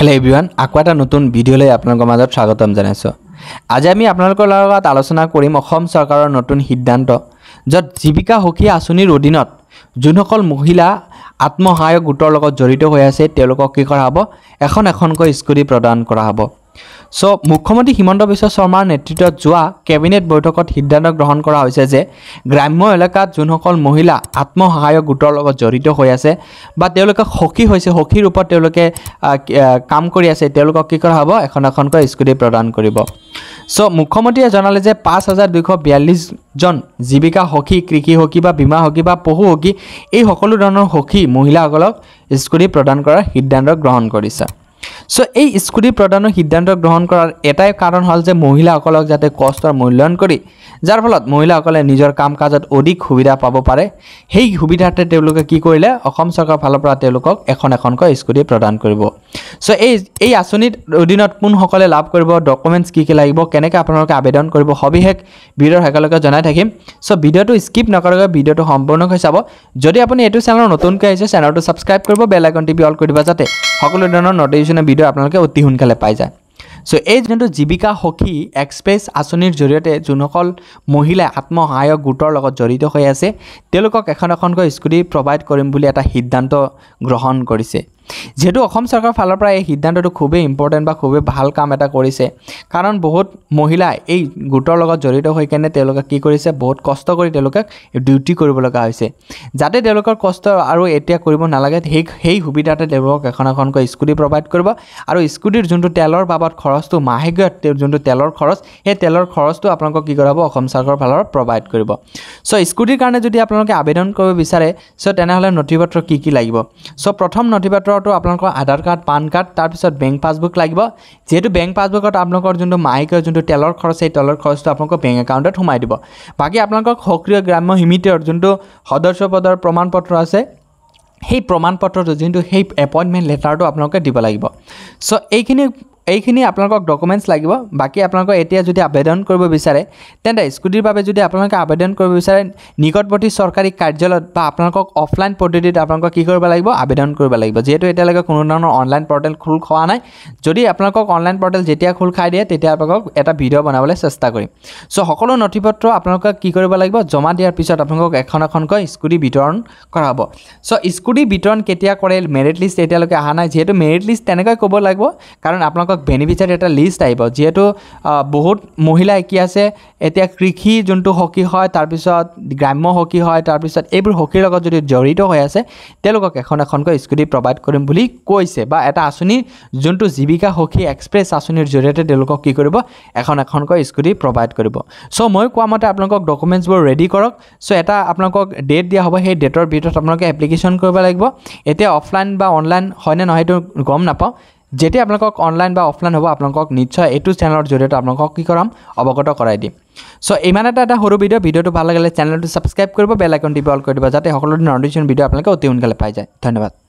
Hello everyone আকৌ এটা নতুন ভিডিঅ'লৈ আপোনালোকৰ মাজত স্বাগতম জনাইছো। আজি আমি আপোনালোকৰ লগত আলোচনা কৰিম অসম চৰকাৰৰ নতুন সিদ্ধান্ত য'ত জীৱিকা সখী আঁচনিৰ অধীনত যোনসকল মহিলা আত্মসহায়ক গোটৰ লগত জড়িত হৈ আছে তেওঁলোকক কি কৰা হ'ব এখনকৈ স্কুটি প্ৰদান কৰা হ'ব। সো মুখ্যমন্ত্ৰী হিমন্ত বিশ্ব শৰ্মাৰ নেতৃত্বত যোৱা কেবিনেট বৈঠকত সিদ্ধান্ত গ্ৰহণ কৰা হৈছে যে গ্ৰাম্য এলেকাত যোনসকল মহিলা আত্মসহায়ক গোটৰ লগত জড়িত হৈ আছে বা তেওঁলোকে সখী হৈছে সখীৰ ওপৰত তেওঁলোকে কাম কৰি আছে তেওঁলোকক কি কৰা হ'ব এখনকৈ স্কুটি প্ৰদান কৰিব। সো মুখ্যমন্ত্ৰীয়ে জনালে যে 5242 জন জীৱিকা সখী কৃষি সখী বা বীমা সখী বা পশু সখী এই সকলো ধৰণৰ সখী মহিলাসকলক স্কুটি প্ৰদান কৰাৰ সিদ্ধান্ত গ্ৰহণ কৰিছে। সো এই স্কুটি প্ৰদানৰ সিদ্ধান্ত গ্ৰহণ কৰাৰ এটাই কাৰণ হ'ল যে মহিলাসকলক যাতে কষ্টৰ মূল্যায়ন কৰি যাৰ ফলত মহিলাসকলে নিজৰ কাম কাজত অধিক সুবিধা পাব পাৰে সেই সুবিধাতে তেওঁলোকে কি কৰিলে অসম চৰকাৰৰ ফালৰ পৰা তেওঁলোকক এখনকৈ স্কুটি প্ৰদান কৰিব। সো এই আঁচনিৰ অধীনত কোনসকলে লাভ কৰিব ডকুমেণ্টছ কি লাগিব কেনেকৈ আপোনালোকে আবেদন কৰিব সবিশেষ ভিডিঅ'ৰ শেষলৈকে জনাই থাকিম। সো ভিডিঅ'টো স্কিপ নকৰাকৈ ভিডিঅ'টো সম্পূৰ্ণকৈ চাব। যদি আপুনি এইটো চেনেলৰ নতুনকৈ আহিছে চেনেলটো ছাবস্ক্ৰাইব কৰিব বেল আইকন টিপি অল কৰি দিব যাতে সকলো ধৰণৰ নটিফিকেশ্যন ভিডিঅ' আপোনালোকে অতি সোনকালে পাই যায়। সো এই যোনটো জীৱিকা সখী এক্সপ্ৰেছ আঁচনিৰ জৰিয়তে যোনসকল মহিলা আত্মসহায়ক গোটৰ লগত জড়িত হৈ আছে তেওঁলোকক এখনকৈ স্কুটি প্ৰভাইড কৰিম বুলি এটা সিদ্ধান্ত গ্ৰহণ কৰিছে। যেহেতু অসম চৰকাৰৰ ফালৰ পৰা এই সিদ্ধান্তটো খুবেই ইম্পৰ্টেণ্ট বা খুবেই ভাল কাম এটা কৰিছে কাৰণ বহুত মহিলাই এই গোটৰ লগত জড়িত হৈ কেনে তেওঁলোকে কি কৰিছে বহুত কষ্ট কৰি তেওঁলোকে ডিউটি কৰিব লগা হৈছে যাতে তেওঁলোকৰ কষ্ট আৰু এতিয়া কৰিব নালাগে সেই সুবিধাতে তেওঁলোকক এখনকৈ স্কুটি প্ৰভাইড কৰিব আৰু স্কুটিৰ যোনটো তেলৰ বাবদ খৰচটো মাহেকীয়াত যোনটো তেলৰ খৰচ সেই তেলৰ খৰচটো আপোনালোকক কি কৰাব অসম চৰকাৰৰ ফালৰ পৰা প্ৰভাইড কৰিব। সো স্কুটিৰ কাৰণে যদি আপোনালোকে আবেদন কৰিব বিচাৰে সো তেনেহ'লে নথিপত্ৰ কি লাগিব। সো প্ৰথম নথিপত্ৰটো আপোনালোকৰ আধাৰ কাৰ্ড পান কাৰ্ড তাৰপিছত বেংক পাছবুক লাগিব। যেহেতু বেংক পাছবুকত আপোনালোকৰ যোনটো মাহেকীয়া যোনটো তেলৰ খৰচ সেই তেলৰ খৰচটো আপোনালোকৰ বেংক একাউণ্টত সোমাই দিব। বাকী আপোনালোকক সক্ৰিয় গ্ৰাম্য সমিতিৰ যোনটো সদস্য পদৰ প্ৰমাণপত্ৰ আছে সেই প্ৰমাণপত্ৰটো যোনটো সেই এপইণ্টমেণ্ট লেটাৰটো আপোনালোকে দিব লাগিব। সো এইখিনি আপোনালোকক ডকুমেণ্টছ লাগিব। বাকী আপোনালোকৰ এতিয়া যদি আবেদন কৰিব বিচাৰে তেন্তে স্কুটিৰ বাবে যদি আপোনালোকে আবেদন কৰিব বিচাৰে নিকটৱৰ্তী চৰকাৰী কাৰ্যালয়ত বা আপোনালোকক অফলাইন পদ্ধতিত আপোনালোকক কি কৰিব লাগিব আবেদন কৰিব লাগিব। যিহেতু এতিয়ালৈকে কোনো ধৰণৰ অনলাইন পৰ্টেল খোল খোৱা নাই যদি আপোনালোকক অনলাইন পৰ্টেল যেতিয়া খোল খাই দিয়ে তেতিয়া আপোনালোকক এটা ভিডিঅ' বনাবলৈ চেষ্টা কৰিম। সো সকলো নথিপত্ৰ আপোনালোকে কি কৰিব লাগিব জমা দিয়াৰ পিছত আপোনালোকক এখনকৈ স্কুটি বিতৰণ কৰা হ'ব। সো স্কুটি বিতৰণ কেতিয়া কৰে মেৰিট লিষ্ট এতিয়ালৈকে অহা নাই যিহেতু মেৰিট লিষ্ট তেনেকৈ ক'ব লাগিব কাৰণ আপোনালোকক বেনিফিচিয়াৰী এটা লিষ্ট আহিব। যিহেতু বহুত মহিলাই কি আছে এতিয়া কৃষি যোনটো সখী হয় তাৰপিছত গ্ৰাম্য সখী হয় তাৰপিছত এইবোৰ সখীৰ লগত যদি জড়িত হৈ আছে তেওঁলোকক এখনকৈ স্কুটি প্ৰভাইড কৰিম বুলি কৈছে বা এটা আঁচনি যোনটো জীৱিকা সখী এক্সপ্ৰেছ আঁচনিৰ জৰিয়তে তেওঁলোকক কি কৰিব এখনকৈ স্কুটি প্ৰভাইড কৰিব। সো মই কোৱা মতে আপোনালোকক ডকুমেণ্টছবোৰ ৰেডি কৰক। সো এটা আপোনালোকক ডেট দিয়া হ'ব সেই ডেটৰ ভিতৰত আপোনালোকে এপ্লিকেশ্যন কৰিব লাগিব। এতিয়া অফলাইন বা অনলাইন হয়নে নহয় সেইটো গম নাপাওঁ। যেতিয়া আপোনালোকক অনলাইন বা অফলাইন হ'ব আপোনালোকক নিশ্চয় এইটো চেনেলৰ জৰিয়তে আপোনালোকক কি কৰাম অৱগত কৰাই দিম। সো ইমান এটা সৰু ভিডিঅ'টো ভাল লাগিলে চেনেলটো ছাবস্ক্ৰাইব কৰিব বেল আইকন টিপি অল কৰি দিব যাতে সকলো নটিফিকেশ্যন ভিডিঅ' আপোনালোকে অতি সোনকালে পাই যায়। ধন্যবাদ।